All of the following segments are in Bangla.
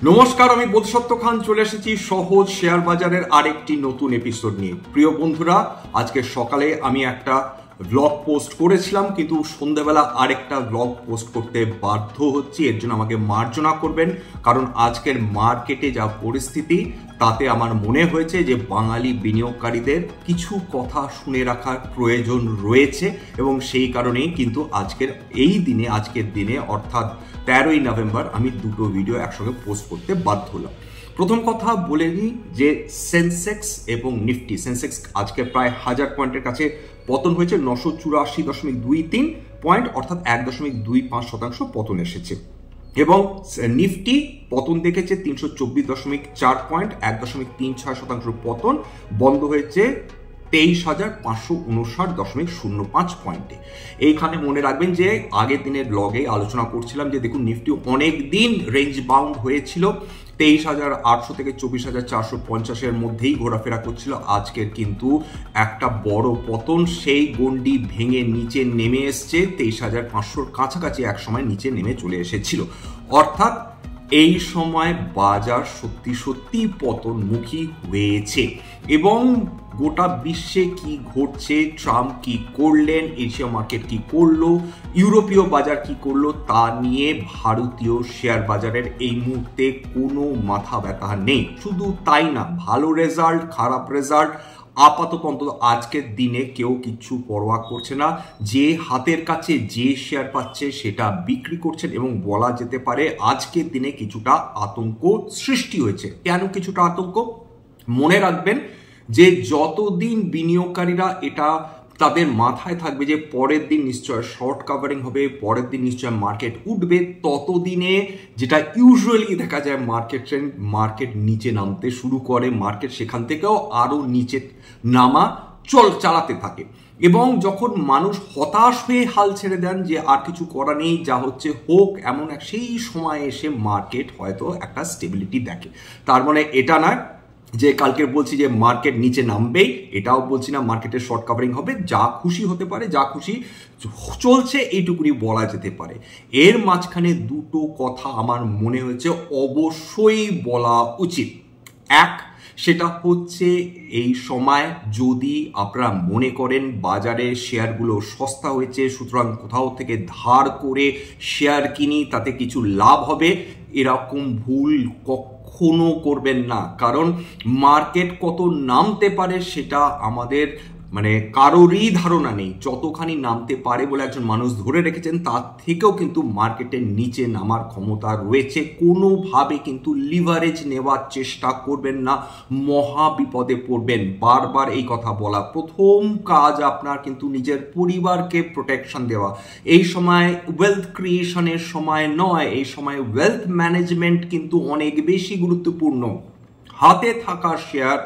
নমস্কার, আমি বোধসত্ত্ব খান চলে এসেছি সহজ শেয়ার বাজারের আরেকটি নতুন এপিসোড নিয়ে। প্রিয় বন্ধুরা, আজকে সকালে আমি একটা ব্লগ পোস্ট করেছিলাম, কিন্তু সন্ধ্যাবেলা আরেকটা ব্লগ পোস্ট করতে বাধ্য হচ্ছি। এর জন্য আমাকে মার্জনা করবেন, কারণ আজকের মার্কেটে যা পরিস্থিতি তাতে আমার মনে হয়েছে যে বাঙালি বিনিয়োগকারীদের কিছু কথা শুনে রাখার প্রয়োজন রয়েছে, এবং সেই কারণেই কিন্তু আজকের দিনে অর্থাৎ 13ই নভেম্বর আমি দুটো ভিডিও একসঙ্গে পোস্ট করতে বাধ্য হলাম। প্রথম কথা বলে নিই যে সেন্সেক্স এবং নিফটি। সেন্সেক্স আজকে প্রায় 1000 পয়েন্টের কাছে পতন হয়েছে, 984.23 পয়েন্ট অর্থাৎ 1.25% পতন এসেছে, এবং নিফটি পতন দেখেছে 324.4 পয়েন্ট, 1.36% পতন, বন্ধ হয়েছে 23,559.05 পয়েন্টে। এইখানে মনে রাখবেন যে আগের দিনের ব্লগে আলোচনা করছিলাম যে দেখুন, নিফটি অনেক দিন রেঞ্জ বাউন্ড হয়েছিল, 23,800 থেকে 24,450-এর মধ্যেই ঘোরাফেরা করছিল। আজকের কিন্তু একটা বড় পতন, সেই গন্ডি ভেঙে নিচে নেমে এসছে 23,500-র কাছাকাছি এক সময় নিচে নেমে চলে এসেছিল। অর্থাৎ এই সময় বাজার সত্যি পতনমুখী হয়েছে, এবং গোটা বিশ্বে কি ঘটছে, ট্রাম্প কি করলেন, এশিয়া মার্কেট কি করলো, ইউরোপীয় বাজার কি করলো, তা নিয়ে ভারতীয় শেয়ার বাজারের এই মুহূর্তে কোনো মাথা ব্যথা নেই। শুধু তাই না, ভালো রেজাল্ট, খারাপ রেজাল্ট, আপাতত অন্তত আজকের দিনে কেউ কিচ্ছু পরোয়া করছে না। যে হাতের কাছে যে শেয়ার পাচ্ছে সেটা বিক্রি করছেন, এবং বলা যেতে পারে আজকের দিনে কিছুটা আতঙ্ক সৃষ্টি হয়েছে। কেন কিছুটা আতঙ্ক? মনে রাখবেন যে যতদিন বিনিয়োগকারীরা এটা তাদের মাথায় থাকবে যে পরের দিন নিশ্চয় শর্ট কাভারিং হবে, পরের দিন নিশ্চয় মার্কেট উঠবে, ততদিনে যেটা ইউজুয়ালি দেখা যায় মার্কেট নিচে নামতে শুরু করে, মার্কেট সেখান থেকেও আরো নিচে নামা চালাতে থাকে। এবং যখন মানুষ হতাশ হয়ে হাল ছেড়ে দেন যে আর কিছু করা নেই, যা হচ্ছে হোক, সেই সময় এসে মার্কেট হয়তো একটা স্টেবিলিটি দেখে। তার মানে এটা নয় যে কালকে বলছি যে মার্কেট নিচে নামবেই, এটাও বলছি না মার্কেটের শর্ট কাভারিং হবে, যা খুশি হতে পারে, যা খুশি চলছে এইটুকুনি বলা যেতে পারে। এর মাঝখানে দুটো কথা আমার মনে হয়েছে অবশ্যই বলা উচিত। এক, সেটা হচ্ছে এই সময় যদি আপনারা মনে করেন বাজারে শেয়ারগুলো সস্তা হয়েছে, সুতরাং কোথাও থেকে ধার করে শেয়ার কিনি, তাতে কিছু লাভ হবে, এরকম ভুল কখনো করবেন না। কারণ মার্কেট কত নামতে পারে সেটা আমাদের কারোরই ধারণা নেই। যতখানি নামতে পারে বলে একজন মানুষ ধরে রেখেছেন, তার থেকেও কিন্তু মার্কেটের নিচে নামার ক্ষমতা রয়েছে। কোনোভাবে কিন্তু লিভারেজ নেওয়ার চেষ্টা করবেন না, মহা বিপদে পড়বেন। বারবার এই কথা বলা। প্রথম কাজ আপনার কিন্তু নিজের পরিবারকে প্রোটেকশন দেওয়া। এই সময় ওয়েলথ ক্রিয়েশনের সময় নয়, এই সময় ওয়েলথ ম্যানেজমেন্ট কিন্তু অনেক বেশি গুরুত্বপূর্ণ। হাতে থাকা শেয়ার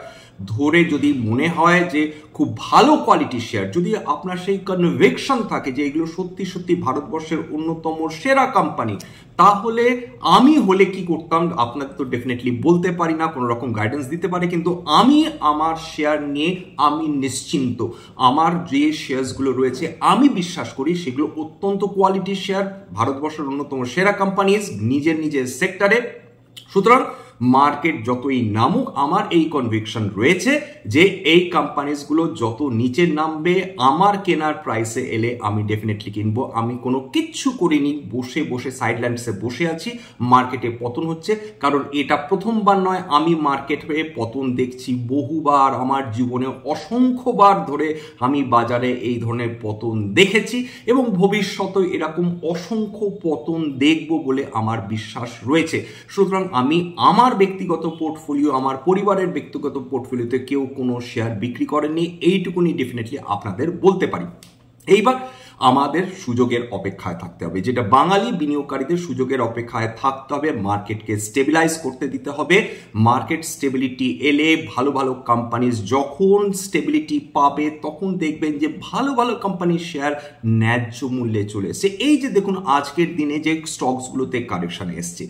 ধরে যদি মনে হয় যে খুব ভালো কোয়ালিটির শেয়ার, যদি আপনার সেই কনভিকশন থাকে যে এগুলো সত্যি ভারতবর্ষের অন্যতম সেরা কোম্পানি, তাহলে আমি হলে কি করতাম আপনাদের তো ডেফিনেটলি বলতে পারি না, কোনো রকম গাইডেন্স দিতে পারে, কিন্তু আমি আমার শেয়ার নিয়ে আমি নিশ্চিন্ত। আমার যে শেয়ারসগুলো রয়েছে আমি বিশ্বাস করি সেগুলো অত্যন্ত কোয়ালিটির শেয়ার, ভারতবর্ষের অন্যতম সেরা কোম্পানিজ নিজের সেক্টরে। সুতরাং মার্কেট যতই নামুক, আমার এই কনভিকশন রয়েছে যে এই কোম্পানিজগুলো যত নিচে নামবে, আমার কেনার প্রাইসে এলে আমি ডেফিনেটলি কিনবো। আমি কোনো কিচ্ছু করিনি, বসে সাইডল্যান্ডসে বসে আছি, মার্কেটে পতন হচ্ছে। কারণ এটা প্রথমবার নয়, আমি মার্কেটে পতন দেখছি বহুবার, আমার জীবনে অসংখ্যবার ধরে আমি বাজারে এই ধরনের পতন দেখেছি, এবং ভবিষ্যতে এরকম অসংখ্য পতন দেখব বলে আমার বিশ্বাস রয়েছে। সুতরাং আমি আমার ব্যক্তিগত পোর্টফোলিও, আমার পরিবারের ব্যক্তিগত পোর্টফোলিওতে কেউ কোনো শেয়ার বিক্রি করেননি, এইটুকুনি ডেফিনেটলি আপনাদের বলতে পারি। এইবার আমাদের সুযোগের অপেক্ষায় থাকতে হবে, যেটা বাঙালি বিনিয়োগকারীদের সুযোগের অপেক্ষায় থাকতে হবে। মার্কেটকে স্টেবিলাইজ করতে দিতে হবে। মার্কেট স্টেবিলিটি এলে, ভালো কোম্পানিজ যখন স্টেবিলিটি পাবে, তখন দেখবেন যে ভালো কোম্পানির শেয়ার ন্যায্য মূল্যে চলে এসছে। এই যে দেখুন আজকের দিনে যে স্টকসগুলোতে কারেকশন এসছে,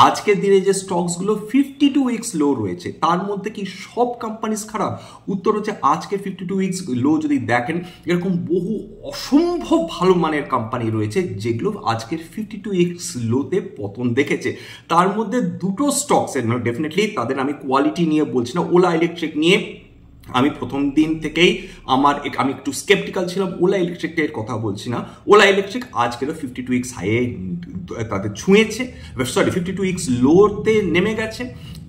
আজকের দিনে যে স্টকসগুলো 52 উইকস লো রয়েছে, তার মধ্যে কি সব কোম্পানিজ খারাপ? উত্তর হচ্ছে আজকে 52 উইকস লো যদি দেখেন, এরকম বহু অসম্ভব ভালো মানের কোম্পানি রয়েছে যেগুলো আজকের 52x লোতে পতন দেখেছে। তার মধ্যে দুটো স্টকস ডেফিনেটলি তাদের আমি কোয়ালিটি নিয়ে বলছি না, ওলা ইলেকট্রিক নিয়ে আমি প্রথম দিন থেকেই আমি একটু স্কেপটিক্যাল ছিলাম, ওলা ইলেকট্রিকের কথা বলছি না। ওলা ইলেকট্রিক আজকেরও 52x হাইয়ে তাদের ছুঁয়েছে, 52x লোতে নেমে গেছে,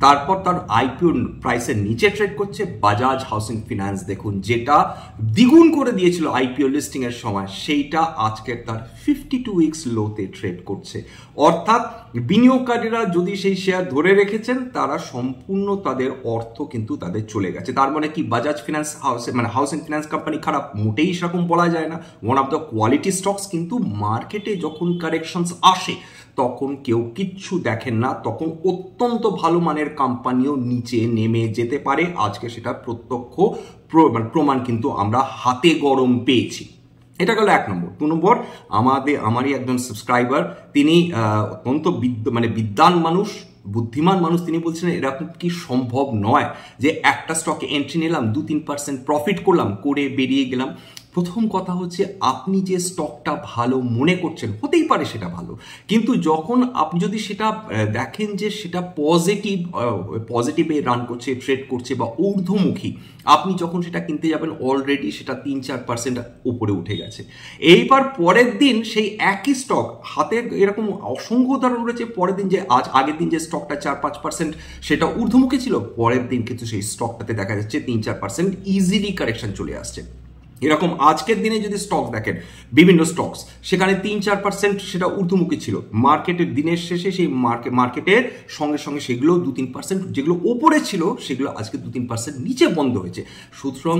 তারপর তার আইপিও প্রাইসের নিচে ট্রেড করছে। বাজাজ হাউসিং ফিনান্স দেখুন, যেটা দ্বিগুণ করে দিয়েছিল আইপিও লিস্টিং এর সময়, সেইটা আজকে তার 52x লোতে ট্রেড করছে। অর্থাৎ বিনিয়োগকারীরা যদি সেই শেয়ার ধরে রেখেছেন, তারা সম্পূর্ণ তাদের অর্থ কিন্তু তাদের চলে গেছে। তার মানে কি Bajaj finance housing finance company খারাপ? মোটেই সেরকম বলা যায় না। One of the quality stocks, কিন্তু মার্কেটে যখন কারেকশনস আসে তখন কেউ কিচ্ছু দেখেন না, তখন অত্যন্ত ভালো মানের কোম্পানিও নিচে নেমে যেতে পারে। আজকে সেটা প্রত্যক্ষ প্রমাণ কিন্তু আমরা হাতে গরম পেয়েছি। এটা গেল 1 নম্বর। 2 নম্বর, আমারই একজন সাবস্ক্রাইবার, তিনি অত্যন্ত বিদ্বান মানুষ, বুদ্ধিমান মানুষ, তিনি বলছিলেন এরকম কি সম্ভব নয় যে একটা স্টকে এন্ট্রি নিলাম, 2-3% প্রফিট করলাম, করে বেরিয়ে গেলাম। প্রথম কথা হচ্ছে, আপনি যে স্টকটা ভালো মনে করছেন, হতেই পারে সেটা ভালো, কিন্তু যখন আপনি যদি সেটা দেখেন যে সেটা পজিটিভে রান করছে, ট্রেড করছে বা ঊর্ধ্বমুখী, আপনি যখন সেটা কিনতে যাবেন অলরেডি সেটা 3-4% উপরে উঠে গেছে। এইবার পরের দিন সেই একই স্টক হাতে, এরকম অসংখ্য উদাহরণ রয়েছে, পরের দিন যে আগের দিন যে স্টকটা 4-5% সেটা ঊর্ধ্বমুখী ছিল, পরের দিন কিন্তু সেই স্টকটাতে দেখা যাচ্ছে 3-4% ইজিলি কারেকশন চলে আসছে। এরকম আজকের দিনে যদি স্টক দেখেন, বিভিন্ন স্টকস, সেখানে 3-4% সেটা ঊর্ধ্বমুখী ছিল, মার্কেটের দিনের শেষে সেই মার্কেটের সঙ্গে সঙ্গে সেগুলো 2-3% যেগুলো ওপরে ছিল সেগুলো আজকে 2-3% নিচে বন্ধ হয়েছে। সুতরাং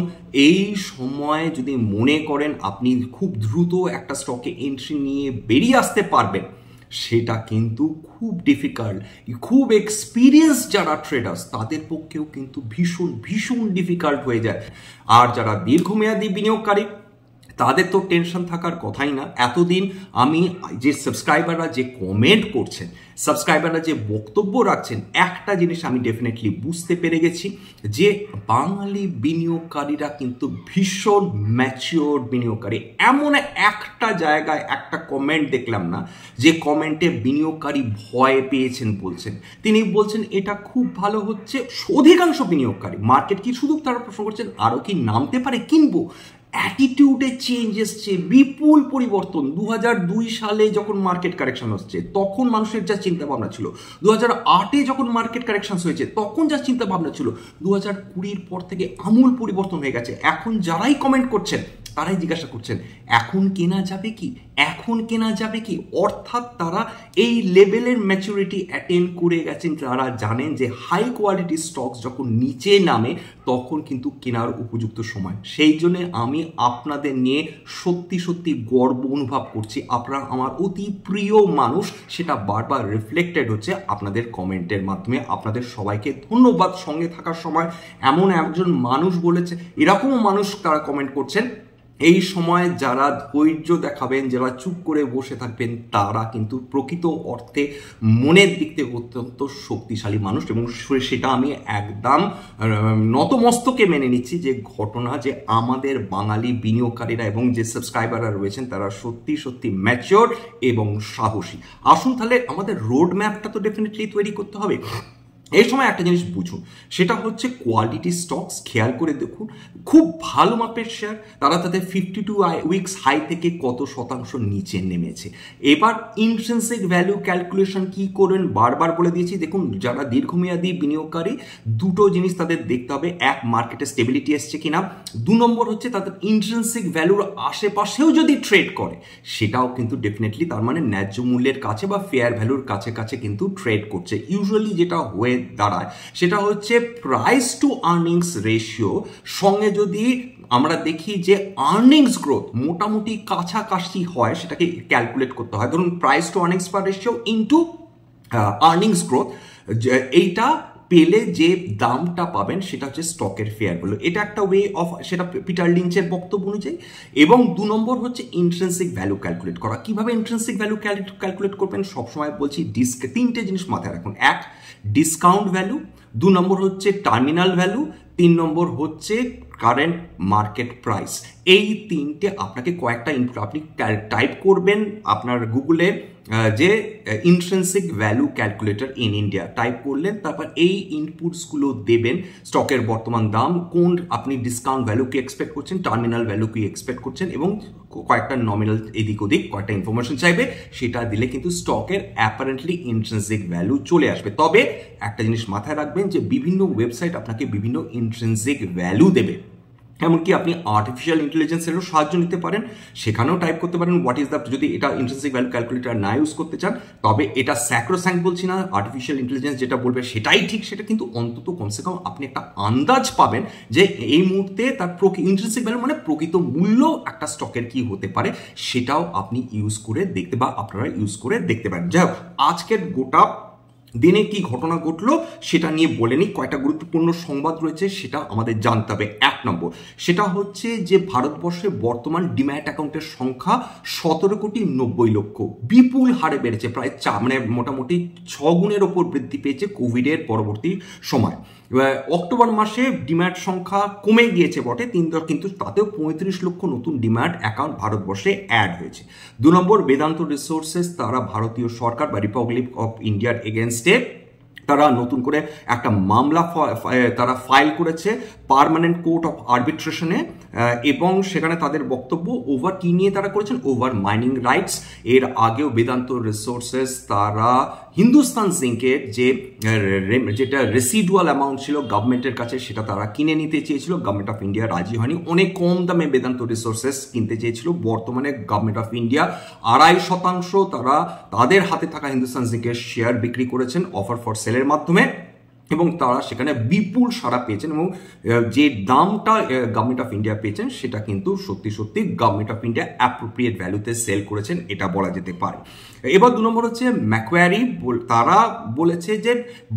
এই সময় যদি মনে করেন আপনি খুব দ্রুত একটা স্টকে এন্ট্রি নিয়ে বেরিয়ে আসতে পারবেন, সেটা কিন্তু খুব ডিফিকাল্ট। খুব এক্সপিরিয়েন্স যারা ট্রেডার্স তাদের পক্ষেও কিন্তু ভীষণ ভীষণ ডিফিকাল্ট হয়ে যায়। আর যারা দীর্ঘমেয়াদী বিনিয়োগকারী, তাদের তো টেনশন থাকার কথাই না। এতদিন আমি যে সাবস্ক্রাইবাররা যে কমেন্ট করছেন, সাবস্ক্রাইবাররা যে বক্তব্য রাখছেন, একটা জিনিস আমি ডেফিনেটলি বুঝতে পেরে গেছি যে বাঙালি বিনিয়োগকারীরা কিন্তু ভীষণ ম্যাচিওর বিনিয়োগকারী। এমন একটা জায়গায় একটা কমেন্ট দেখলাম না যে কমেন্টে বিনিয়োগকারী ভয় পেয়েছেন বলছেন। তিনি বলছেন এটা খুব ভালো হচ্ছে। অধিকাংশ বিনিয়োগকারী, মার্কেট কি শুধু তারা প্রশ্ন করছেন আরও কি নামতে পারে, কিনবো, অ্যাটিটিউডে চেঞ্জ এসছে, বিপুল পরিবর্তন। 2002 সালে যখন মার্কেট কারেকশন হচ্ছে তখন মানুষের যা চিন্তা ভাবনা ছিল, 2008-এ যখন মার্কেট কারেকশন হয়েছে তখন যা চিন্তা ভাবনা ছিল, 2020-র পর থেকে আমূল পরিবর্তন হয়ে গেছে। এখন যারাই কমেন্ট করছেন তারাই জিজ্ঞাসা করছেন এখন কেনা যাবে কি, এখন কেনা যাবে কি। অর্থাৎ তারা এই লেভেলের ম্যাচুরিটি অ্যাটেন্ড করে গেছেন, তারা জানেন যে হাই কোয়ালিটি স্টকস যখন নিচে নামে তখন কিন্তু কেনার উপযুক্ত সময়। সেই জন্য আমি আপনাদের নিয়ে সত্যি সত্যি গর্ব অনুভব করছি। আপনারা আমার অতি প্রিয় মানুষ, সেটা বারবার রিফ্লেক্টেড হচ্ছে আপনাদের কমেন্টের মাধ্যমে। আপনাদের সবাইকে ধন্যবাদ সঙ্গে থাকার সময়। এমন একজন মানুষ বলেছে, এরকমও মানুষ তারা কমেন্ট করছেন, এই সময় যারা ধৈর্য দেখাবেন, যারা চুপ করে বসে থাকবেন, তারা কিন্তু প্রকৃত অর্থে মনের দিক থেকে অত্যন্ত শক্তিশালী মানুষ। এবং সেটা আমি একদম নতমস্তকে মেনে নিচ্ছি যে ঘটনা, যে আমাদের বাঙালি বিনিয়োগকারীরা এবং যে সাবস্ক্রাইবাররা রয়েছেন তারা সত্যি সত্যি ম্যাচিওর এবং সাহসী। আসুন তাহলে আমাদের রোড ম্যাপটা তো ডেফিনেটলি তৈরি করতে হবে। এই সময় একটা জিনিস বুঝুন, সেটা হচ্ছে কোয়ালিটি স্টকস। খেয়াল করে দেখুন, খুব ভালো মাপের শেয়ার, তারা তাদের 52 উইকস হাই থেকে কত শতাংশ নিচে নেমেছে। এবার ইন্ট্রিনসিক ভ্যালু ক্যালকুলেশন কি করবেন বারবার বলে দিয়েছি। দেখুন, যারা দীর্ঘমেয়াদী বিনিয়োগকারী, দুটো জিনিস তাদের দেখতে হবে, এক, মার্কেটে স্টেবিলিটি এসছে কিনা, 2 নম্বর হচ্ছে তাদের ইন্ট্রিনসিক ভ্যালুর আশেপাশেও যদি ট্রেড করে সেটাও কিন্তু ডেফিনেটলি তার মানে ন্যায্য মূল্যের কাছে বা ফেয়ার ভ্যালুর কাছে কাছে কিন্তু ট্রেড করছে। ইউজুয়ালি যেটা হয়ে দাঁড়ায় সেটা হচ্ছে প্রাইস টু আর্নিংস রেশিও সঙ্গে যদি আমরা দেখি যে আর্নিংস গ্রোথ মোটামুটি কাছাকাছি হয়, সেটাকে ক্যালকুলেট করতে হয়। ধরুন প্রাইস টু আর্নিংস পার রেশিও ইন্টু আর্নিংস গ্রোথ, এইটা পেলে যে দামটা পাবেন সেটা হচ্ছে স্টকের ফেয়ার ভ্যালু। এটা একটা ওয়ে অফ, সেটা পিটার লিঞ্চের বক্তব্য অনুযায়ী। এবং 2 নম্বর হচ্ছে ইন্ট্রিনসিক ভ্যালু ক্যালকুলেট করা। কিভাবে ইন্ট্রিনসিক ভ্যালু ক্যালকুলেট করবেন? সবসময় বলছি 3টে জিনিস মাথায় রাখুন। 1, ডিসকাউন্ট ভ্যালু, 2 নম্বর হচ্ছে টার্মিনাল ভ্যালু, 3 নম্বর হচ্ছে কারেন্ট মার্কেট প্রাইস। এই তিনটে আপনাকে কয়েকটা ইনপুট আপনি টাইপ করবেন আপনার গুগলে যে intrinsic value calculator in India type করলেন, তারপর এই ইনপুটসগুলো দেবেন, স্টকের বর্তমান দাম, কোন আপনি ডিসকাউন্ট ভ্যালু কি এক্সপেক্ট করছেন, টার্মিনাল ভ্যালু কি এক্সপেক্ট করছেন, এবং কয়েকটা নমিনাল এদিক ওদিক কয়েকটা ইনফরমেশন চাইবে, সেটা দিলে কিন্তু স্টকের অ্যাপারেন্টলি ইন্ট্রিনসিক ভ্যালু চলে আসবে। তবে একটা জিনিস মাথায় রাখবেন যে বিভিন্ন ওয়েবসাইট আপনাকে বিভিন্ন ইন্ট্রিনসিক ভ্যালু দেবে, এমনকি আপনি আর্টিফিশিয়াল ইন্টেলিজেন্সেরও সাহায্য নিতে পারেন, সেখানেও টাইপ করতে পারেন হোয়াট ইজ দ্য, যদি এটা ইন্ট্রিনসিক ভ্যালু ক্যালকুলেটর না ইউজ করতে চান, তবে এটা স্যাক্রোস্যাঙ্ক বলছি না, আর্টিফিশিয়াল ইন্টেলিজেন্স যেটা বলবে সেটাই ঠিক, সেটা কিন্তু অন্তত কমসে কম আপনি একটা আন্দাজ পাবেন যে এই মুহূর্তে তার ইন্ট্রিনসিক ভ্যালু মানে প্রকৃত মূল্য একটা স্টকের কি হতে পারে, সেটাও আপনি ইউজ করে দেখতে বা আপনারা ইউজ করে দেখতে পারেন। যাই হোক, আজকের গোটা দিনে কি ঘটনা ঘটলো সেটা নিয়ে বলে নিই। কয়েকটা গুরুত্বপূর্ণ সংবাদ রয়েছে সেটা আমাদের জানতে হবে। 1 নম্বর, সেটা হচ্ছে যে ভারতবর্ষে বর্তমান ডিম্যাট অ্যাকাউন্টের সংখ্যা 17,90,00,000, বিপুল হারে বেড়েছে, প্রায় মানে মোটামুটি 6 গুণের ওপর বৃদ্ধি পেয়েছে কোভিডের পরবর্তী সময়। অক্টোবর মাসে ডিম্যাট সংখ্যা কমে গিয়েছে বটে, কিন্তু তাতেও 35 লক্ষ নতুন ডিম্যাট অ্যাকাউন্ট ভারতবর্ষে অ্যাড হয়েছে। 2 নম্বর, বেদান্ত রিসোর্সেস তারা ভারতীয় সরকার বা রিপাবলিক অফ ইন্ডিয়ার এগেনস্টে তারা নতুন করে একটা মামলা তারা ফাইল করেছে পার্মানেন্ট কোর্ট অফ আর্বিট্রেশনে, এবং সেখানে তাদের বক্তব্য ওভার কি নিয়ে তারা করেছেন, ওভার মাইনিং রাইটস। এর আগেও বেদান্ত রিসোর্সেস তারা হিন্দুস্তান জিঙ্কের যেটা রেসিডুয়াল অ্যামাউন্ট ছিল গভর্নমেন্টের কাছে সেটা তারা কিনে নিতে চেয়েছিল, গভর্নমেন্ট অফ ইন্ডিয়া রাজি হয়নি, অনেক কম দামে বেদান্ত রিসোর্সেস কিনতে চেয়েছিল। বর্তমানে গভর্নমেন্ট অফ ইন্ডিয়া 2.5% তারা তাদের হাতে থাকা হিন্দুস্তান জিঙ্কের শেয়ার বিক্রি করেছেন অফার ফর সেলের মাধ্যমে, এবং তারা সেখানে বিপুল সাড়া পেয়েছেন, এবং যে দামটা গভর্নমেন্ট অফ ইন্ডিয়া পেয়েছেন সেটা কিন্তু সত্যি সত্যি গভর্নমেন্ট অফ ইন্ডিয়া অ্যাপ্রোপ্রিয়েট ভ্যালুতে সেল করেছেন, এটা বলা যেতে পারে। এবার 2 নম্বর হচ্ছে ম্যাকোয়ারি, তারা বলেছে যে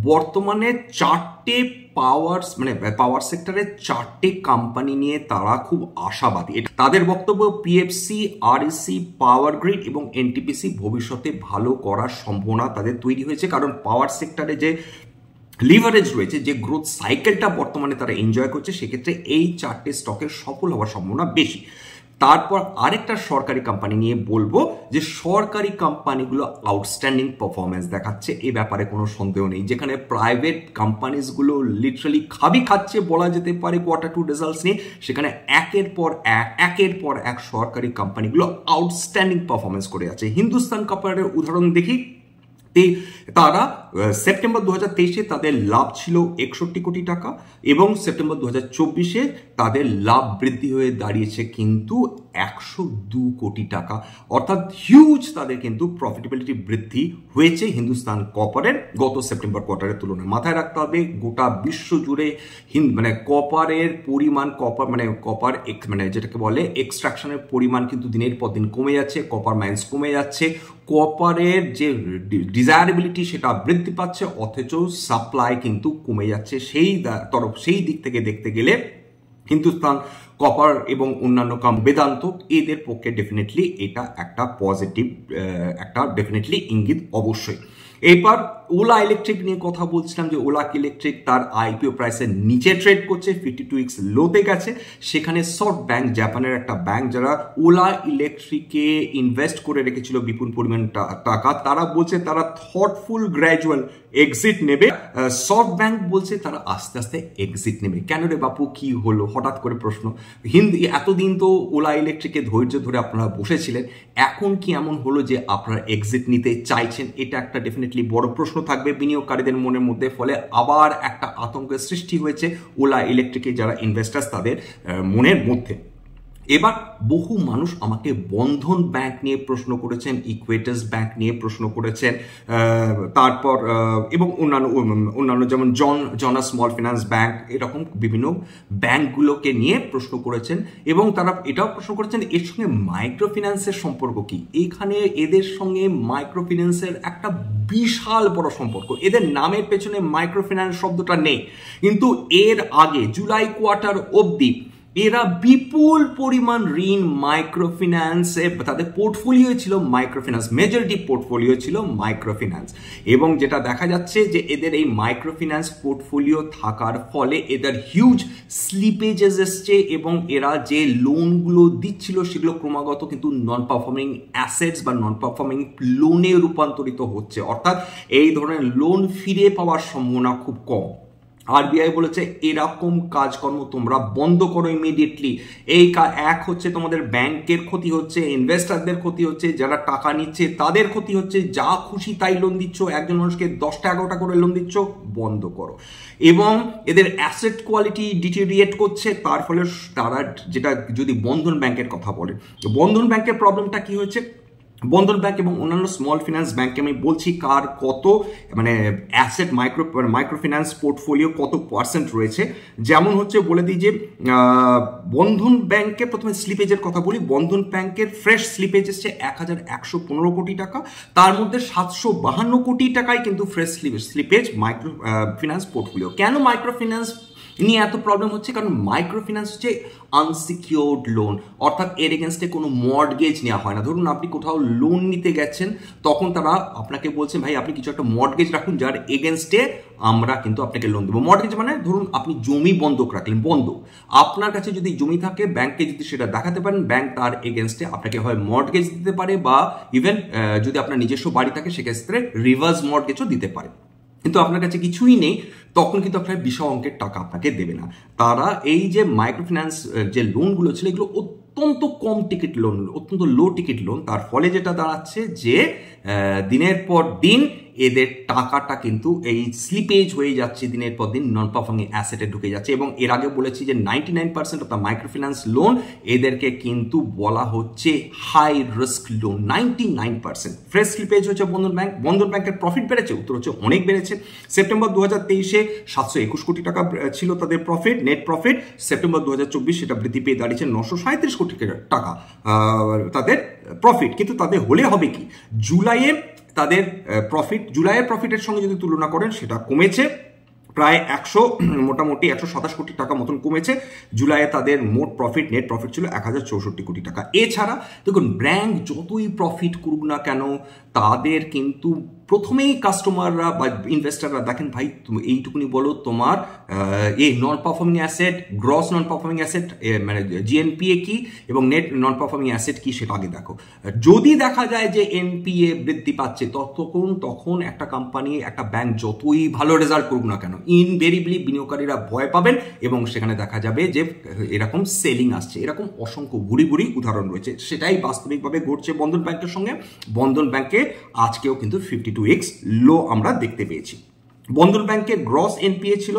বর্তমানে 4টে পাওয়ার সেক্টরে 4টে কোম্পানি নিয়ে তারা খুব আশাবাদী। তাদের বক্তব্য পিএফসি, আরইসি, পাওয়ার গ্রিড এবং এনটিপিসি ভবিষ্যতে ভালো করার সম্ভাবনা তাদের তৈরি হয়েছে, কারণ পাওয়ার সেক্টরে যে লিভারেজ রয়েছে, যে গ্রোথ সাইকেলটা বর্তমানে তারা এনজয় করছে, সেক্ষেত্রে এই 4টে স্টকের সফল হওয়ার সম্ভাবনা বেশি। তারপর আরেকটা সরকারি কোম্পানি নিয়ে বলবো যে সরকারি কোম্পানিগুলো আউটস্ট্যান্ডিং পারফরমেন্স দেখাচ্ছে, এই ব্যাপারে কোনো সন্দেহ নেই। যেখানে প্রাইভেট কোম্পানিজগুলো লিটারালি খাচ্ছে বলা যেতে পারে কোয়ার্টার 2 রেজাল্টস নিয়ে, সেখানে একের পর এক সরকারি কোম্পানিগুলো আউটস্ট্যান্ডিং পারফরমেন্স করে আছে। হিন্দুস্তান কপারের উদাহরণ দেখি, তারা সেপ্টেম্বর 2023-এ তাদের লাভ ছিল 61 কোটি টাকা, এবং সেপ্টেম্বর 2024-এ তাদের লাভ বৃদ্ধি হয়ে দাঁড়িয়েছে কিন্তু 102 কোটি টাকা, অর্থাৎ হিউজ তাদের কিন্তু প্রফিটেবিলিটি বৃদ্ধি হয়েছে হিন্দুস্তান কপারের গত সেপ্টেম্বর কোয়ার্টারের তুলনায়। মাথায় রাখতে হবে গোটা বিশ্ব জুড়ে কপারের পরিমাণ, কপার যেটাকে বলে এক্সট্রাকশনের পরিমাণ কিন্তু দিনের পর দিন কমে যাচ্ছে, কপার মাইন্স কমে যাচ্ছে, কপারের যে ডিজায়ারেবিলিটি সেটা বৃদ্ধি পাচ্ছে, অথচ সাপ্লাই কিন্তু কমে যাচ্ছে। সেই দিক থেকে দেখতে গেলে হিন্দুস্তান কপার এবং অন্যান্য বেদান্ত এদের পক্ষে ডেফিনেটলি এটা একটা পজিটিভ একটা ডেফিনেটলি ইঙ্গিত অবশ্যই। এবার ওলা ইলেকট্রিক নিয়ে কথা বলছিলাম যে ওলা ইলেকট্রিক তার আইপিও প্রাইসের নিচে ট্রেড করছে, 52 উইকস লোতে গেছে। সেখানে সফট ব্যাংক, জাপানের একটা ব্যাংক যারা ওলা ইলেকট্রিকে ইনভেস্ট করে রেখেছিল বিপুল পরিমাণ টাকা, তারা বলছে তারা থটফুল গ্র্যাজুয়াল এক্সিট নেবে। সফট ব্যাংক বলছে তারা আস্তে আস্তে এক্সিট নেবে। কেন রে বাপু, কি হলো হঠাৎ করে প্রশ্ন? এতদিন তো ওলা ইলেকট্রিকে ধৈর্য ধরে আপনারা বসেছিলেন, এখন কি এমন হলো যে আপনারা এক্সিট নিতে চাইছেন? এটা একটা ডেফিনেটলি বড় প্রশ্ন থাকবে বিনিয়োগকারীদের মনের মধ্যে। ফলে আবার একটা আতঙ্কের সৃষ্টি হয়েছে ওলা ইলেকট্রিকে যারা ইনভেস্টার্স তাদের মনের মধ্যে। এবার বহু মানুষ আমাকে বন্ধন ব্যাংক নিয়ে প্রশ্ন করেছেন, ইকুয়েটাস ব্যাংক নিয়ে প্রশ্ন করেছেন, তারপর এবং অন্যান্য যেমন জনা স্মল ফিনান্স ব্যাংক, এরকম বিভিন্ন ব্যাংকগুলোকে নিয়ে প্রশ্ন করেছেন, এবং তারা এটাও প্রশ্ন করেছেন এর সঙ্গে মাইক্রো ফিন্যান্সের সম্পর্ক কি। এখানে এদের সঙ্গে মাইক্রো ফিন্যান্সের একটা বিশাল বড় সম্পর্ক। এদের নামের পেছনে মাইক্রো ফিন্যান্স শব্দটা নেই, কিন্তু এর আগে জুলাই কোয়ার্টার অবধি এরা বিপুল পরিমাণ ঋণ মাইক্রোফিন্যান্সে, তাদের পোর্টফোলিও ছিল মাইক্রোফিন্যান্স, মেজরিটি পোর্টফোলিও ছিল মাইক্রোফিন্যান্স। এবং যেটা দেখা যাচ্ছে যে এদের এই মাইক্রোফিন্যান্স পোর্টফোলিও থাকার ফলে এদের হিউজ স্লিপেজেস এসছে, এবং এরা যে লোনগুলো দিচ্ছিল সেগুলো ক্রমাগত কিন্তু নন পারফর্মিং অ্যাসেটস বা নন পারফর্মিং লোনে রূপান্তরিত হচ্ছে, অর্থাৎ এই ধরনের লোন ফিরে পাওয়ার সম্ভাবনা খুব কম। আরবিআই বলেছে এরকম কাজকর্ম তোমরা বন্ধ করো ইমিডিয়েটলি। এই এক হচ্ছে তোমাদের ব্যাংকের ক্ষতি হচ্ছে, ইনভেস্টারদের ক্ষতি হচ্ছে, যারা টাকা নিচ্ছে তাদের ক্ষতি হচ্ছে, যা খুশি তাই লোন দিচ্ছ, একজন মানুষকে 10টা 11টা করে লোন দিচ্ছ, বন্ধ করো। এবং এদের অ্যাসেট কোয়ালিটি ডিটেরিয়েট করছে, তার ফলে তারা, যেটা যদি বন্ধন ব্যাংকের কথা বলে, বন্ধন ব্যাংকের প্রবলেমটা কি হয়েছে, বন্ধন ব্যাংক এবং অন্যান্য স্মল ফিনান্স ব্যাংকে আমি বলছি কার কত মানে অ্যাসেট মাইক্রোফিন্যান্স পোর্টফোলিও কত পার্সেন্ট রয়েছে। যেমন হচ্ছে বলে দিই যে বন্ধন ব্যাংকে প্রথমে স্লিপেজের কথা বলি, বন্ধন ব্যাংকের ফ্রেশ স্লিপেজ এসছে 1115 কোটি টাকা, তার মধ্যে 752 কোটি টাকায় কিন্তু fresh slippage micro finance portfolio. কেন মাইক্রোফিন্যান্স নিয়ে এত প্রবলেম হচ্ছে? কারণ মাইক্রোফিন্যান্স হচ্ছে আনসিকিউরড লোন, অর্থাৎ এর এগেনস্টে কোনো মর্টগেজ নেওয়া হয় না। ধরুন আপনি কোথাও লোন নিতে গেছেন, তখন তারা আপনাকে বলছেন ভাই আপনি কিছু একটা মর্টগেজ রাখুন যার এগেনস্টে আমরা কিন্তু আপনাকে লোন দেবো। মর্টগেজ মানে ধরুন আপনি জমি বন্ধক রাখলেন, বন্ধক, আপনার কাছে যদি জমি থাকে, ব্যাংকে যদি সেটা দেখাতে পারেন, ব্যাংক তার এগেনস্টে আপনাকে হয় মর্টগেজ দিতে পারে, বা ইভেন যদি আপনার নিজস্ব বাড়ি থাকে সেক্ষেত্রে রিভার্স মর্টগেজও দিতে পারে। কিন্তু আপনার কাছে কিছুই নেই, তখন কিন্তু আপনার বিশাল অঙ্কের টাকা আপনাকে দেবে না। তারা এই যে মাইক্রোফিন্যান্স যে লোনগুলো ছিল এগুলো অত্যন্ত কম টিকিট লোন, অত্যন্ত লো টিকিট লোন, তার ফলে যেটা দাঁড়াচ্ছে যে দিনের পর দিন এদের টাকাটা কিন্তু এই স্লিপেজ হয়ে যাচ্ছে, দিনের পর দিন নন পারফর্মিং অ্যাসেটে ঢুকে যাচ্ছে। এবং এর আগে বলেছি যে 99% অফ দ্য মাইক্রোফিন্যান্স লোন এদেরকে কিন্তু বলা হচ্ছে high risk loan, 99%। Fresh slippage হচ্ছে বন্ধন ব্যাংক। বন্ধন ব্যাংকের প্রফিট বেড়েছে, উত্তর হচ্ছে অনেক বেড়েছে। সেপ্টেম্বর 2023-এ 721 কোটি টাকা ছিল তাদের প্রফিট, নেট প্রফিট। সেপ্টেম্বর 2024 সেটা বৃদ্ধি পেয়ে দাঁড়িয়েছে 937 কোটি টাকা তাদের প্রফিট। কিন্তু তাদের হলে হবে কি, জুলাইয়ে তাদের প্রফিট, জুলাইয়ের প্রফিটের সঙ্গে যদি তুলনা করেন সেটা কমেছে প্রায় মোটামুটি 127 কোটি টাকা মতন কমেছে। জুলাইয়ে তাদের মোট প্রফিট, নেট প্রফিট ছিল 1064 কোটি টাকা। এছাড়া দেখুন ব্যাংক যতই প্রফিট করুক না কেন, তাদের কিন্তু প্রথমেই কাস্টমাররা বা ইনভেস্টাররা দেখেন ভাই তুমি এইটুকুনি বলো তোমার এই non performing asset, gross non performing asset মানে জিএনপিএ কি এবং নেট নন পারফর্মিং অ্যাসেট কি সেটা আগে দেখো। যদি দেখা যায় যে এনপিএ বৃদ্ধি পাচ্ছে, তখন একটা কোম্পানি, একটা ব্যাংক যতই ভালো রেজাল্ট করুক না কেন, ইনভেরিবলি বিনিয়োগকারীরা ভয় পাবেন এবং সেখানে দেখা যাবে যে এরকম সেলিং আসছে। এরকম অসংখ্য ভুরি ভুরি উদাহরণ রয়েছে, সেটাই বাস্তবিকভাবে ঘটছে বন্ধন ব্যাংকের সঙ্গে। বন্ধন ব্যাংকে আজকেও কিন্তু 52x লো আমরা দেখতে পেয়েছি। বন্ধন ব্যাংকের গ্রস এনপিএ ছিল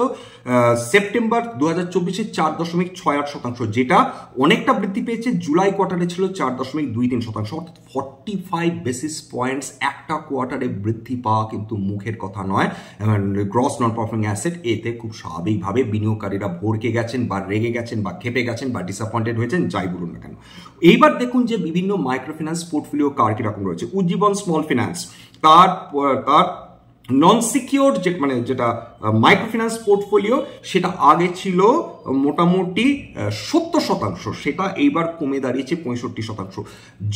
সেপ্টেম্বর 2024-এ 4.68%, যেটা অনেকটা বৃদ্ধি পেয়েছে। জুলাই কোয়ার্টারে ছিল 4.23%, অর্থাৎ 45 বেসিস পয়েন্টস একটা কোয়ার্টারে বৃদ্ধি পাওয়া কিন্তু মুখের কথা নয়। গ্রস নন পারফর্মিং অ্যাসেট, এতে খুব স্বাভাবিকভাবে বিনিয়োগকারীরা ভরকে গেছেন বা রেগে গেছেন বা ক্ষেপে গেছেন বা ডিসঅ্যাপয়েন্টেড হয়েছেন, যাই বলুন না কেন। এইবার দেখুন যে বিভিন্ন মাইক্রোফিন্যান্স পোর্টফোলিও কার কিরকম রয়েছে। উজ্জীবন স্মল ফিন্যান্স, তার নন সিকিউরড যেটা মাইক্রোফিন্যান্স পোর্টফোলিও সেটা আগে ছিল মোটামুটি 70%, সেটা এইবার কমে দাঁড়িয়েছে 65%।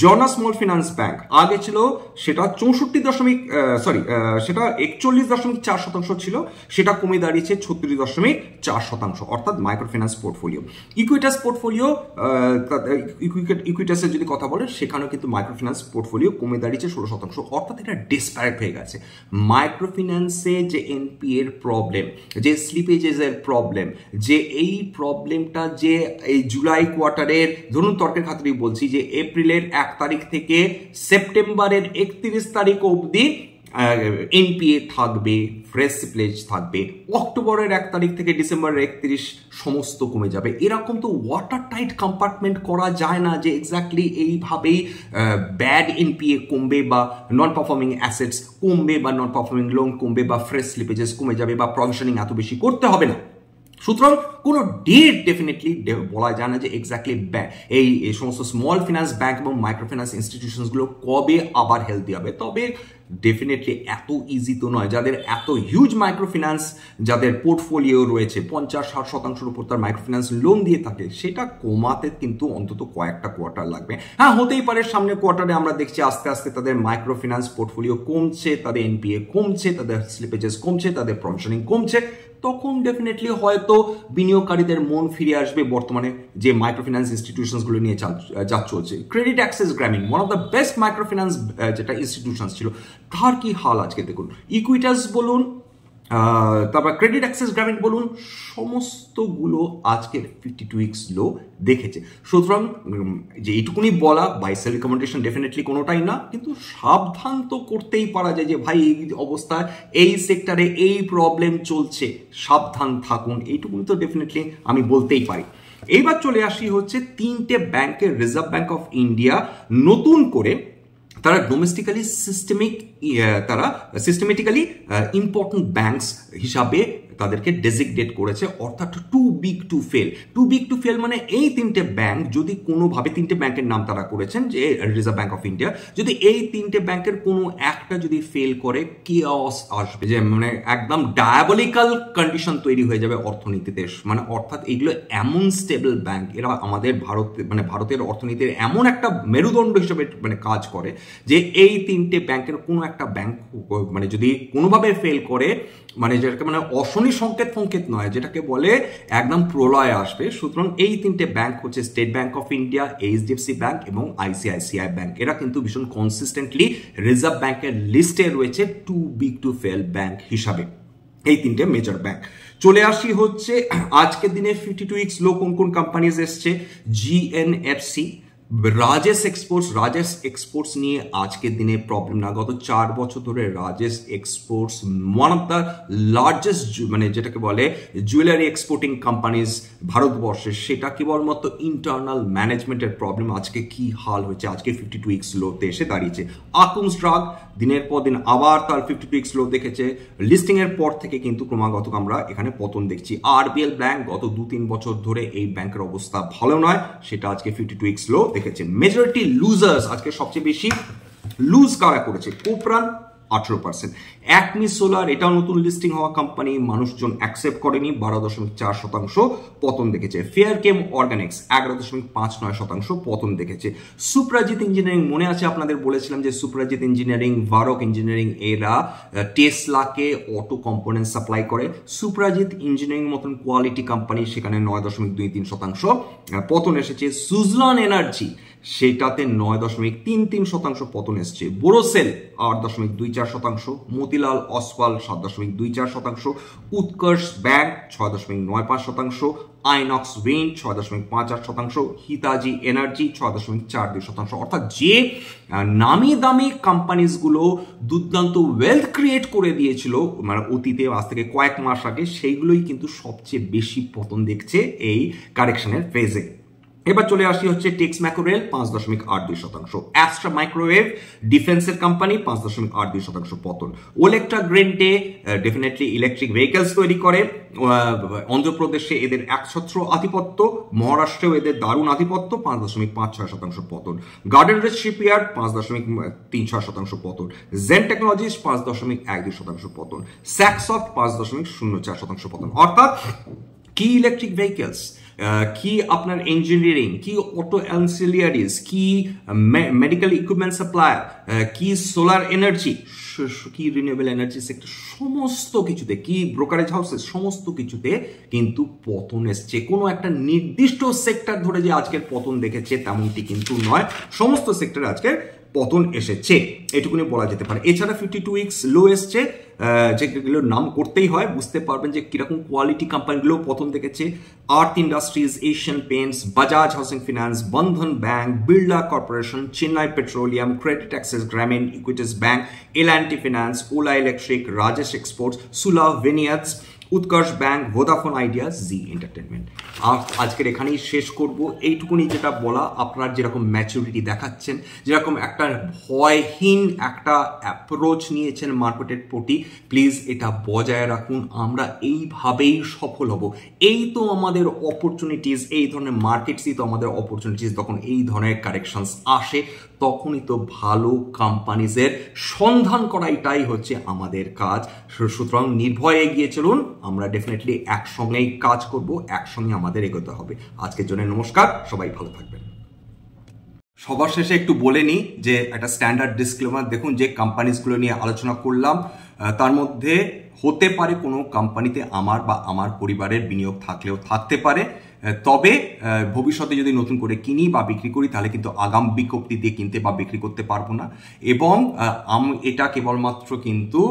জনা স্মল ফিন্যান্স ব্যাংক আগে ছিল সেটা 41.4% ছিল, সেটা কমে দাঁড়িয়েছে 36.4%, অর্থাৎ মাইক্রোফিন্যান্স পোর্টফোলিও। ইকুইটাস পোর্টফোলিও, ইকুইটাসের যদি কথা বলেন সেখানেও কিন্তু মাইক্রোফিন্যান্স পোর্টফোলিও কমে দাঁড়িয়েছে 16%, অর্থাৎ এটা ডিসপ্যারেট হয়ে গেছে। মাইক্রোফিন্যান্সে যে এনপিএ এর প্রবলেম, যে স্লিপেজেসের প্রবলেম, যে এই প্রবলেমটা যে এই জুলাই কোয়ার্টারের, ধরুন তর্কের খাতিরেই বলছি যে এপ্রিলের 1 তারিখ থেকে সেপ্টেম্বরের 31 তারিখ অবধি এনপিএ থাকবে, ফ্রেশ স্লিপেজ থাকবে, অক্টোবরের 1 তারিখ থেকে ডিসেম্বরের 31 সমস্ত কমে যাবে। এরকম তো ওয়াটার টাইট কম্পার্টমেন্ট করা যায় না যে এক্স্যাক্টলি এইভাবেই ব্যাড এনপিএ কমবে বা নন পারফর্মিং অ্যাসেটস কমবে বা নন পারফর্মিং লোন কমবে বা ফ্রেশ স্লিপেজেস কমে যাবে বা প্রভিশনিং এত বেশি করতে হবে না। সুতরাং কোনো ডেট ডেফিনেটলি বলা যায় না যে এক্স্যাক্টলি এই সমস্ত স্মল ফিন্যান্স ব্যাংক এবং মাইক্রো ফিন্যান্স ইনস্টিটিউশনসগুলো কবে আবার হেলদি হবে। তবে ডেফিনেটলি এত ইজি তো নয়। যাদের এত হিউজ মাইক্রো ফিন্যান্স, যাদের পোর্টফোলিও রয়েছে 50-60% উপর তার মাইক্রো ফিন্যান্স লোন দিয়ে থাকে, সেটা কমাতে কিন্তু অন্তত কয়েকটা কোয়ার্টার লাগবে। হ্যাঁ, হতেই পারে সামনের কোয়ার্টারে আমরা দেখছি আস্তে আস্তে তাদের মাইক্রো ফিন্যান্স পোর্টফোলিও কমছে, তাদের এনপিএ কমছে, তাদের স্লিপেজেস কমছে, তাদের প্রভিশনিং কমছে, তখন ডেফিনেটলি হয়তো বিনিয়োগকারীদের মন ফিরে আসবে বর্তমানে যে মাইক্রো ফিন্যান্স ইনস্টিটিউশনসগুলো নিয়ে যা চলছে। ক্রেডিট অ্যাক্সেস গ্রামীণ, one of the best micro finance যেটা ইনস্টিটিউশন ছিল, তার কি হাল আজকে দেখুন। ইকুইটাস বলুন, তারপর ক্রেডিট অ্যাক্সেস গ্রামীণ বলুন, সমস্তগুলো আজকের 52 উইকস লো দেখেছে। সুতরাং যে এইটুকুনি বলা বাই সেল রিকমেন্ডেশন ডেফিনেটলি কোনোটাই না, কিন্তু সাবধান তো করতেই পারা যায় যে ভাই এই অবস্থায় এই সেক্টরে এই প্রবলেম চলছে, সাবধান থাকুন, এইটুকুনি তো ডেফিনেটলি আমি বলতেই পারি। এইবার চলে আসি হচ্ছে তিনটে ব্যাংকের, রিজার্ভ ব্যাংক অফ ইন্ডিয়া নতুন করে তারা ডোমেস্টিক্যালি সিস্টেমেটিক্যালি ইম্পর্টেন্ট ব্যাংকস হিসাবে তাদেরকে ডেজিগনেট করেছে, অর্থাৎ too big to fail. Too big to fail মানে এই তিনটে ব্যাংক যদি কোনোভাবে, তিনটে ব্যাংকের নাম তারা করেছেন যে রিজার্ভ ব্যাংক অফ ইন্ডিয়া, যদি এই তিনটে ব্যাংকের কোনো একটা যদি ফেল করে, কিওস আসবে, যে মানে একদম ডায়াবলিক্যাল কন্ডিশন তৈরি হয়ে যাবে অর্থনীতিতে। মানে অর্থাৎ এইগুলো এমন স্টেবল ব্যাংক, এরা আমাদের ভারতের অর্থনীতির এমন একটা মেরুদণ্ড হিসেবে মানে কাজ করে, যে এই তিনটে ব্যাংকের কোনো একটা ব্যাংক মানে যদি কোনোভাবে ফেল করে, মানে যেটাকে মানে অশনি সংকেত নয়, যেটাকে বলে একদম প্রলয় আসবে। সুতরাং এই তিনটে ব্যাংক হচ্ছে State Bank of India, HDFC bank এবং আইসিআইসিআই ব্যাংক। এরা কিন্তু ভীষণ কনসিস্টেন্টলি রিজার্ভ ব্যাংকের লিস্টে রয়েছে too big to fail bank হিসাবে, এই তিনটে মেজর ব্যাংক। চলে আসি হচ্ছে আজকের দিনে 52 উইকস লো কোন কোন কোম্পানিজ এসছে। জিএনএফসি, রাজেশ এক্সপোর্টস নিয়ে আজকের দিনে প্রবলেম না। গত 4 বছর ধরে Rajesh exports one of the largest মানে যেটাকে বলে জুয়েলারি এক্সপোর্টিং কোম্পানিজ ভারতবর্ষে, সেটা কেবলমাত্র ইন্টারনাল ম্যানেজমেন্টের প্রবলেম আজকে কি হাল হয়েছে, আজকে 52 উইকস লোতে এসে দাঁড়িয়েছে। আকুমস ড্রাগ দিনের পর দিন আবার তার 52 উইকস লো দেখেছে। লিস্টিং এর পর থেকে কিন্তু ক্রমাগত আমরা এখানে পতন দেখছি। আরবিএল ব্যাংক গত 2-3 বছর ধরে এই ব্যাংকের অবস্থা ভালো নয়, সেটা আজকে 52 উইকস লো দেখেছে। মেজরিটি লুজার্স, আজকে সবচেয়ে বেশি লুজ কারা করেছে? কোপরান 18%, অ্যাকমি সোলার, এটাও নতুন লিস্টিং হওয়া কোম্পানি, মানুষজন অ্যাকসেপ্ট করেনি, 12.4% পতন দেখেছে। ফেয়ারকেম অর্গানিক্স 11.59% পতন দেখেছে। সুপ্রাজিত ইঞ্জিনিয়ারিং, মনে আছে আপনাদের বলেছিলাম যে সুপ্রাজিত ইঞ্জিনিয়ারিং, ভারক ইঞ্জিনিয়ারিং, এরা টেসলাকে অটো কম্পোনেন্ট সাপ্লাই করে। সুপ্রাজিত ইঞ্জিনিয়ারিং মতন কোয়ালিটি কোম্পানি, সেখানে 9.23% পতন এসেছে। সুজলন এনার্জি, সেটাতে 9.33% পতন এসছে। বোরোসেল 8.24%, মতিলাল অসওয়াল 7.24%, উৎকর্ষ ব্যাংক 6.95%, আইনক্স উইন্ড 6.58%, হিতাজি এনার্জি 6.42%। অর্থাৎ যে নামি দামি কোম্পানিজগুলো দুর্দান্ত ওয়েলথ ক্রিয়েট করে দিয়েছিল মানে অতীতে, আজ থেকে কয়েক মাস আগে, সেইগুলোই কিন্তু সবচেয়ে বেশি পতন দেখছে এই কারেকশনের ফেজে। এবার চলে আসি হচ্ছে টেক্স ম্যাকোরেল 5.82%, অ্যাস্ট্রা মাইক্রোওয়েভ ডিফেন্সের কোম্পানি 5.82% পতন। ওলেক্ট্রা গ্রেন্টে ডেফিনেটলি ইলেকট্রিক ভেহিকলস তৈরি করে, অন্ধ্রপ্রদেশে এদের একছত্র আধিপত্য, মহারাষ্ট্রেও এদের দারুণ আধিপত্য, 5.56% পতন। গার্ডেন রিচ শিপইয়ার্ড 5.36% পতন। জেন টেকনোলজিস 5.12% পতন। স্যাকসফট 5.04% পতন। অর্থাৎ কি ইলেকট্রিক ভেহিকলস, কি আপনার ইঞ্জিনিয়ারিং, কি অটো অ্যান্সিলিয়ারিজ, কি মেডিকেল ইকুইপমেন্ট সাপ্লায়ার, কি সোলার এনার্জি, কি রিনিউয়েবল এনার্জি সেক্টর, সমস্ত কিছুতে, কি ব্রোকারেজ হাউসেস, সমস্ত কিছুতে কিন্তু পতন এসছে। কোনো একটা নির্দিষ্ট সেক্টর ধরে যে আজকের পতন দেখেছে তেমনটি কিন্তু নয়, সমস্ত সেক্টরে আজকের পতন এসেছে, এটুকুনি বলা যেতে পারে। এছাড়া 52 উইকস লো এসছে, যেগুলোর নাম করতেই হয়, বুঝতে পারবেন যে কিরকম কোয়ালিটি কোম্পানিগুলো পতন দেখেছে। আর্থ Industries, Asian Paints, Bajaj Housing Finance, Bandhan Bank, Birla Corporation, Chennai Petroleum, Credit Access Grameen, Equitas Bank, L and T Finance, Ola Electric, Rajesh Exports, Sula Vineyards, Utkarsh Bank, Vodafone Idea, Zee Entertainment. আজকের এখানেই শেষ করব। এইটুকুনি যেটা বলা, আপনারা যেরকম ম্যাচুরিটি দেখাচ্ছেন, যেরকম একটা ভয়হীন একটা অ্যাপ্রোচ নিয়েছেন মার্কেটের প্রতি, প্লিজ এটা বজায় রাখুন। আমরা এইভাবেই সফল হব। এই তো আমাদের অপরচুনিটিস, এই ধরনের মার্কেটসই তো আমাদের অপরচুনিটিস। তখন এই ধরনের কারেকশনস আসে, তখনই তো ভালো কোম্পানিজের সন্ধান করা, এটাই হচ্ছে আমাদের কাজ। সুতরাং নির্ভয়ে এগিয়ে চলুন, আমরা ডেফিনেটলি একসঙ্গেই কাজ করব, একসঙ্গে আমাদের এগোতে হবে। আজকের জন্য নমস্কার, সবাই ভালো থাকবেন। সবার শেষে একটু বলে নিই যে একটা স্ট্যান্ডার্ড ডিসক্লেমার দেখুন, যে কোম্পানিজগুলো নিয়ে আলোচনা করলাম তার মধ্যে হতে পারে কোনো কোম্পানিতে আমার বা আমার পরিবারের বিনিয়োগ থাকলেও থাকতে পারে, তবে ভবিষ্যতে যদি নতুন করে কিনি বা বিক্রি করি তাহলে কিন্তু আগাম বিজ্ঞপ্তি দিয়ে কিনতে বা বিক্রি করতে পারবো না। এবং এটা কেবলমাত্র কিন্তু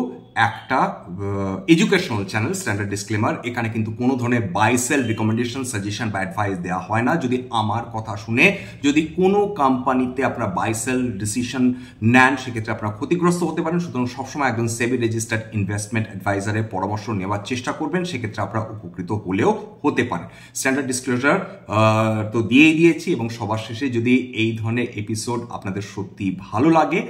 একটা এডুকেশনাল চ্যানেল, স্ট্যান্ডার্ড ডিসক্লেমার। এখানে কিন্তু কোনো ধরনের বাই সেল রিকমেন্ডেশন, সাজেশন বা অ্যাডভাইস দেওয়া হয় না। যদি আমার কথা শুনে যদি কোনো কোম্পানিতে আপনারা বাই সেল ডিসিশন নেন, সেক্ষেত্রে আপনারা ক্ষতিগ্রস্ত হতে পারেন। সুতরাং সবসময় একজন সেবি রেজিস্টার্ড ইনভেস্টমেন্ট অ্যাডভাইজারের পরামর্শ নেওয়ার চেষ্টা করবেন, সেক্ষেত্রে আপনারা উপকৃত হলেও হতে পারেন। স্ট্যান্ডার্ড ডিসক্লোজার তো দিয়েই দিয়েছি। এবং সবার শেষে যদি এই ধরনের এপিসোড আপনাদের সত্যি ভালো লাগে,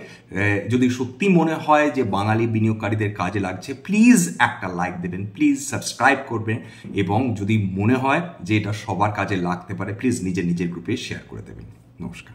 যদি সত্যি মনে হয় যে বাঙালি বিনিয়োগকারীদের কাজে লাগছে, প্লিজ একটা লাইক দেবেন, প্লিজ সাবস্ক্রাইব করবেন। এবং যদি মনে হয় যে এটা সবার কাজে লাগতে পারে, প্লিজ নিজের গ্রুপে শেয়ার করে দেবেন। নমস্কার।